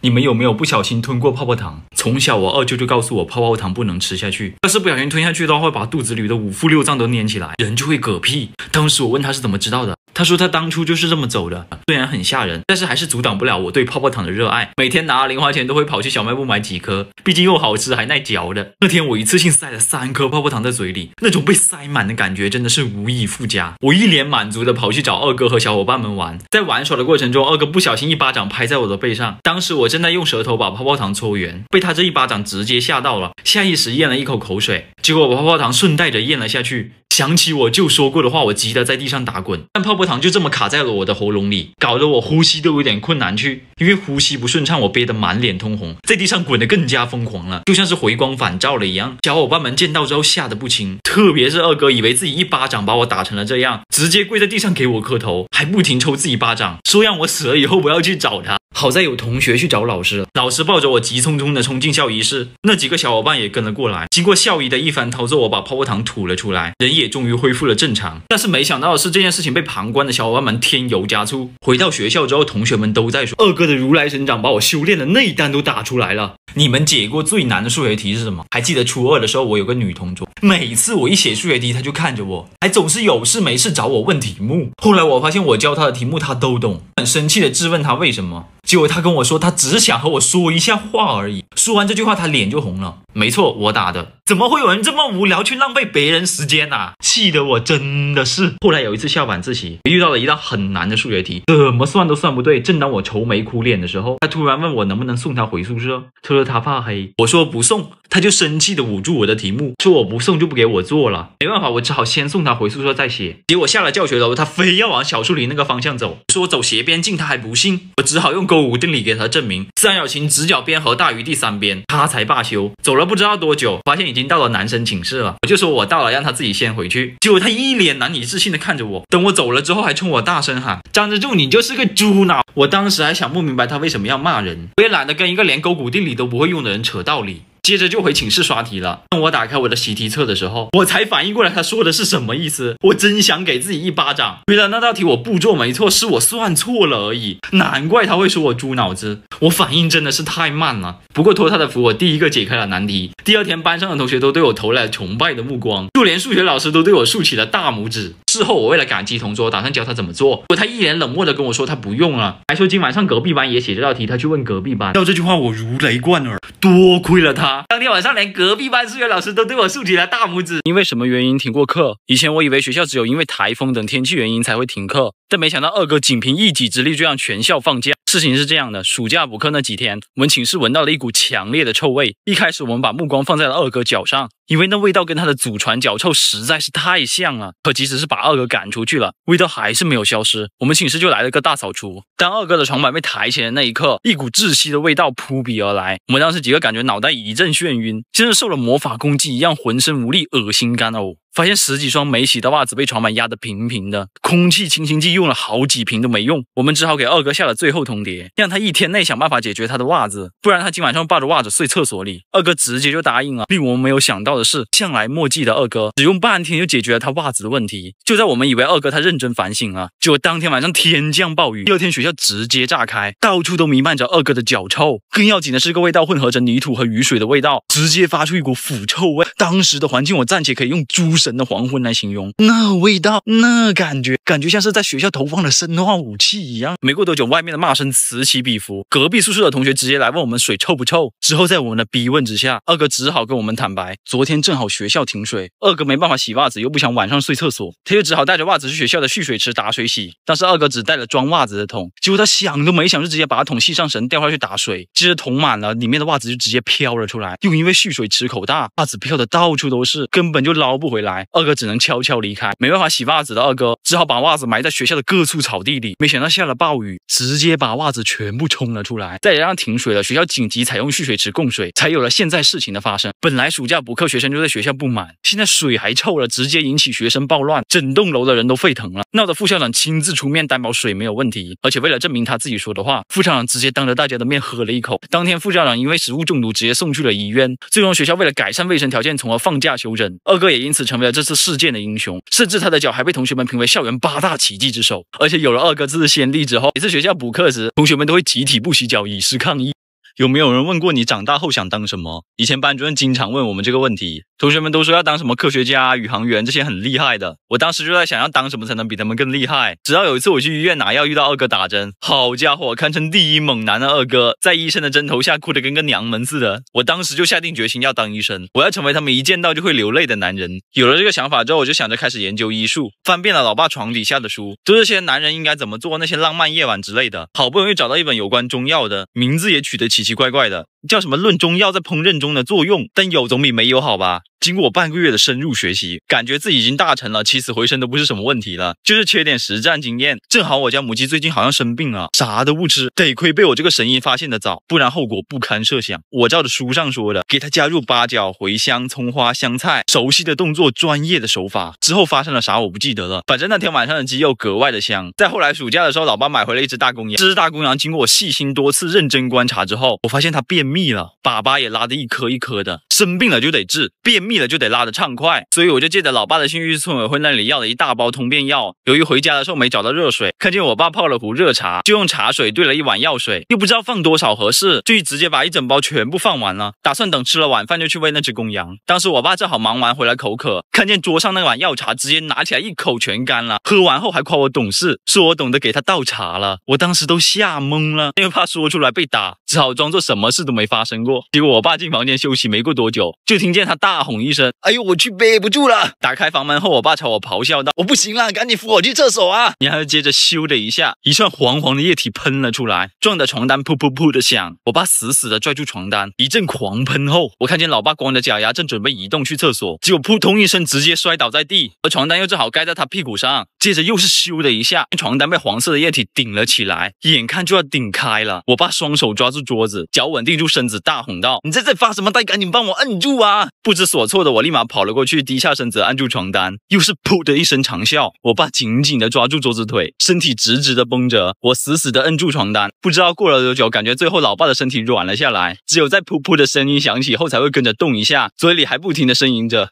你们有没有不小心吞过泡泡糖？从小我二舅就告诉我，泡泡糖不能吃下去，要是不小心吞下去的话，会把肚子里的五腹六脏都粘起来，人就会嗝屁。当时我问他是怎么知道的，他说他当初就是这么走的。虽然很吓人，但是还是阻挡不了我对泡泡糖的热爱。每天拿零花钱都会跑去小卖部买几颗，毕竟又好吃还耐嚼的。那天我一次性塞了3颗泡泡糖在嘴里，那种被塞满的感觉真的是无以复加。我一脸满足的跑去找二哥和小伙伴们玩，在玩耍的过程中，二哥不小心一巴掌拍在我的背上，当时我正在用舌头把泡泡糖搓圆，被他这一巴掌直接吓到了，下意识咽了一口口水，结果把泡泡糖顺带着咽了下去。想起我舅说过的话，我急得在地上打滚，但泡泡糖就这么卡在了我的喉咙里，搞得我呼吸都有点困难去，因为呼吸不顺畅，我憋得满脸通红，在地上滚得更加疯狂了，就像是回光返照了一样。小伙伴们见到之后吓得不轻，特别是二哥，以为自己一巴掌把我打成了这样，直接跪在地上给我磕头，还不停抽自己巴掌，说让我死了以后不要去找他。好在有同学去找老师，老师抱着我急匆匆的冲进校医室，那几个小伙伴也跟了过来。经过校医的一番操作，我把泡泡糖吐了出来，人也终于恢复了正常。但是没想到的是，这件事情被旁观的小伙伴们添油加醋。回到学校之后，同学们都在说，二哥的如来神掌把我修炼的内丹都打出来了。你们解过最难的数学题是什么？还记得初二的时候，我有个女同桌，每次我一写数学题，她就看着我，还总是有事没事找我问题目。后来我发现我教她的题目她都懂，很生气的质问她为什么。结果他跟我说，他只想和我说一下话而已。说完这句话，他脸就红了。没错，我打的。怎么会有人这么无聊去浪费别人时间啊？气得我真的是。后来有一次下晚自习，遇到了一道很难的数学题，怎么算都算不对。正当我愁眉苦脸的时候，他突然问我能不能送他回宿舍。他说他怕黑，我说不送，他就生气的捂住我的题目，说我不送就不给我做了。没办法，我只好先送他回宿舍再写。结果下了教学楼，他非要往小树林那个方向走，说走斜边进他还不信。我只好用勾股定理给他证明，三角形直角边和大于第3边，他才罢休。走了不知道多久，发现已经到了男生寝室了，我就说我到了，让他自己先回去。结果他一脸难以置信的看着我，等我走了之后还冲我大声喊，张之柱你就是个猪脑。我当时还想不明白他为什么要骂人，我也懒得跟一个连勾股定理都不会用的人扯道理。接着就回寝室刷题了。当我打开我的习题册的时候，我才反应过来他说的是什么意思。我真想给自己一巴掌。原来那道题我步骤没错，是我算错了而已。难怪他会说我猪脑子，我反应真的是太慢了。不过托他的福，我第一个解开了难题。第二天班上的同学都对我投来了崇拜的目光，就连数学老师都对我竖起了大拇指。事后我为了感激同桌，打算教他怎么做，他一脸冷漠的跟我说他不用了，还说今晚上隔壁班也写这道题，他去问隔壁班。到这句话我如雷贯耳，多亏了他。当天晚上连隔壁班数学老师都对我竖起了大拇指。因为什么原因停过课？以前我以为学校只有因为台风等天气原因才会停课，但没想到二哥仅凭一己之力就让全校放假。事情是这样的，暑假补课那几天，我们寝室闻到了一股强烈的臭味。一开始我们把目光放在了二哥脚上，因为那味道跟他的祖传脚臭实在是太像了。可即使是把二哥赶出去了，味道还是没有消失。我们寝室就来了个大扫除。当二哥的床板被抬起来的那一刻，一股窒息的味道扑鼻而来。我们当时几个感觉脑袋一阵眩晕，像是受了魔法攻击一样，浑身无力，恶心干呕。发现10几双没洗的袜子被床板压得平平的，空气清新剂用了好几瓶都没用。我们只好给二哥下了最后通牒，让他1天内想办法解决他的袜子，不然他今晚上抱着袜子睡厕所里。二哥直接就答应了。令我们没有想到的是，向来墨迹的二哥只用半天就解决了他袜子的问题。就在我们以为二哥他认真反省了，结果当天晚上天降暴雨，第二天学校直接炸开，到处都弥漫着二哥的脚臭。更要紧的是，这个味道混合着泥土和雨水的味道，直接发出一股腐臭味。当时的环境我暂且可以用猪神的黄昏来形容，那味道，那感觉像是在学校投放了生化武器一样。没过多久，外面的骂声此起彼伏，隔壁宿舍的同学直接来问我们水臭不臭。之后在我们的逼问之下，二哥只好跟我们坦白，昨天正好学校停水，二哥没办法洗袜子，又不想晚上睡厕所，他就只好带着袜子去学校的蓄水池打水洗。当时二哥只带了装袜子的桶，结果他想都没想就直接把桶系上绳，掉下去打水。接着桶满了，里面的袜子就直接飘了出来，又因为蓄水池口大，袜子飘的到处都是，根本就捞不回来。二哥只能悄悄离开。没办法洗袜子的二哥只好把袜子埋在学校的各处草地里。没想到下了暴雨，直接把袜子全部冲了出来。再加上停水了，学校紧急采用蓄水池供水，才有了现在事情的发生。本来暑假补课学生就在学校不满，现在水还臭了，直接引起学生暴乱，整栋楼的人都沸腾了，闹得副校长亲自出面担保水没有问题。而且为了证明他自己说的话，副校长直接当着大家的面喝了一口。当天副校长因为食物中毒直接送去了医院。最终学校为了改善卫生条件，从而放假休整。二哥也因此成为了这次事件的英雄，甚至他的脚还被同学们评为校园8大奇迹之首。而且有了二哥这次先例之后，每次学校补课时，同学们都会集体不洗脚以示抗议。有没有人问过你长大后想当什么？以前班主任经常问我们这个问题，同学们都说要当什么科学家、宇航员这些很厉害的。我当时就在想要当什么才能比他们更厉害。直到有一次我去医院拿药，遇到二哥打针，好家伙，堪称第一猛男的二哥，在医生的针头下哭得跟个娘们似的。我当时就下定决心要当医生，我要成为他们一见到就会流泪的男人。有了这个想法之后，我就想着开始研究医术，翻遍了老爸床底下的书，都是些男人应该怎么做，那些浪漫夜晚之类的。好不容易找到一本有关中药的，名字也取得奇奇怪怪的，叫什么论中药在烹饪中的作用，但有总比没有好吧。经过我半个月的深入学习，感觉自己已经大成了，起死回生都不是什么问题了，就是缺点实战经验。正好我家母鸡最近好像生病了，啥都不吃，得亏被我这个神医发现的早，不然后果不堪设想。我照着书上说的，给它加入八角、茴香、葱花、香菜，熟悉的动作，专业的手法。之后发生了啥我不记得了，反正那天晚上的鸡肉格外的香。再后来暑假的时候，老爸买回了一只大公羊，这只大公羊经过我细心多次认真观察之后，我发现它便秘了，粑粑也拉得一颗一颗的。生病了就得治，便秘了就得拉得畅快，所以我就借着老爸的信去村委会那里要了一大包通便药。由于回家的时候没找到热水，看见我爸泡了壶热茶，就用茶水兑了一碗药水，又不知道放多少合适，就直接把一整包全部放完了，打算等吃了晚饭就去喂那只公羊。当时我爸正好忙完回来口渴，看见桌上那碗药茶，直接拿起来一口全干了，喝完后还夸我懂事，说我懂得给他倒茶了。我当时都吓懵了，因为怕说出来被打，只好装作什么事都没发生过。结果我爸进房间休息没过多久，就听见他大吼一声：“哎呦，我去背不住了！”打开房门后，我爸朝我咆哮道：“我不行了，赶紧扶我去厕所啊！”然后接着咻的一下，一串黄黄的液体喷了出来，撞得床单噗噗噗的响。我爸死死的拽住床单，一阵狂喷后，我看见老爸光着脚丫正准备移动去厕所，结果扑通一声直接摔倒在地，而床单又正好盖在他屁股上。接着又是咻的一下，床单被黄色的液体顶了起来，眼看就要顶开了。我爸双手抓住桌子，脚稳定住身子，大吼道：“你在这发什么呆？赶紧帮我摁住啊！”不知所措的我立马跑了过去，低下身子按住床单，又是噗的一声长啸。我爸紧紧的抓住桌子腿，身体直直的绷着，我死死的摁住床单。不知道过了多久，感觉最后老爸的身体软了下来，只有在噗噗的声音响起后才会跟着动一下，嘴里还不停的呻吟着。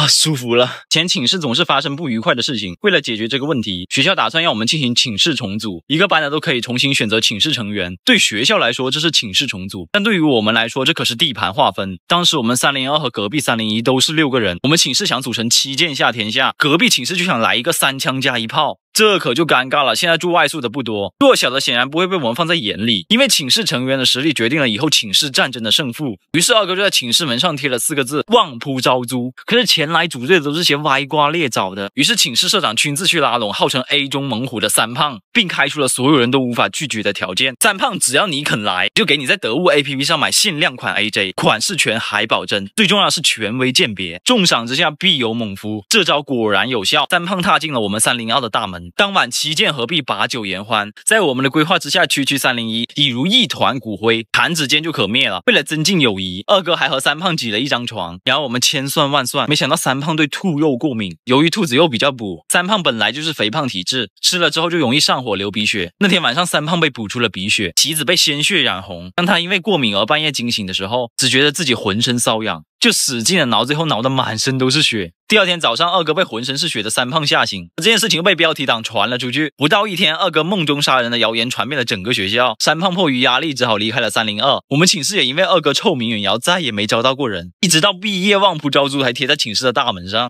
舒服了。前寝室总是发生不愉快的事情，为了解决这个问题，学校打算让我们进行寝室重组，一个班的都可以重新选择寝室成员。对学校来说这是寝室重组，但对于我们来说这可是地盘划分。当时我们302和隔壁301都是6个人，我们寝室想组成7剑下天下，隔壁寝室就想来一个3枪加1炮。这可就尴尬了，现在住外宿的不多，弱小的显然不会被我们放在眼里，因为寝室成员的实力决定了以后寝室战争的胜负。于是二哥就在寝室门上贴了4个字：旺铺招租。可是前来组队的都是些歪瓜裂枣的，于是寝室社长亲自去拉拢号称 A 中猛虎的3胖，并开出了所有人都无法拒绝的条件。3胖只要你肯来，就给你在得物 APP 上买限量款 AJ， 款式全还保真，最重要的是权威鉴别，重赏之下必有猛夫。这招果然有效，3胖踏进了我们302的大门。当晚7剑合璧，把酒言欢。在我们的规划之下，区301已如一团骨灰，弹指间就可灭了。为了增进友谊，二哥还和3胖挤了一张床。然后我们千算万算，没想到3胖对兔肉过敏，由于兔子肉比较补，3胖本来就是肥胖体质，吃了之后就容易上火流鼻血。那天晚上3胖被补出了鼻血，旗子被鲜血染红。当他因为过敏而半夜惊醒的时候，只觉得自己浑身瘙痒，就使劲的挠，最后挠得满身都是血。第二天早上，二哥被浑身是血的3胖吓醒，这件事情被标题党传了出去。不到1天，二哥梦中杀人的谣言传遍了整个学校。3胖迫于压力，只好离开了302。我们寝室也因为二哥臭名远扬，再也没招到过人，一直到毕业旺铺招租还贴在寝室的大门上。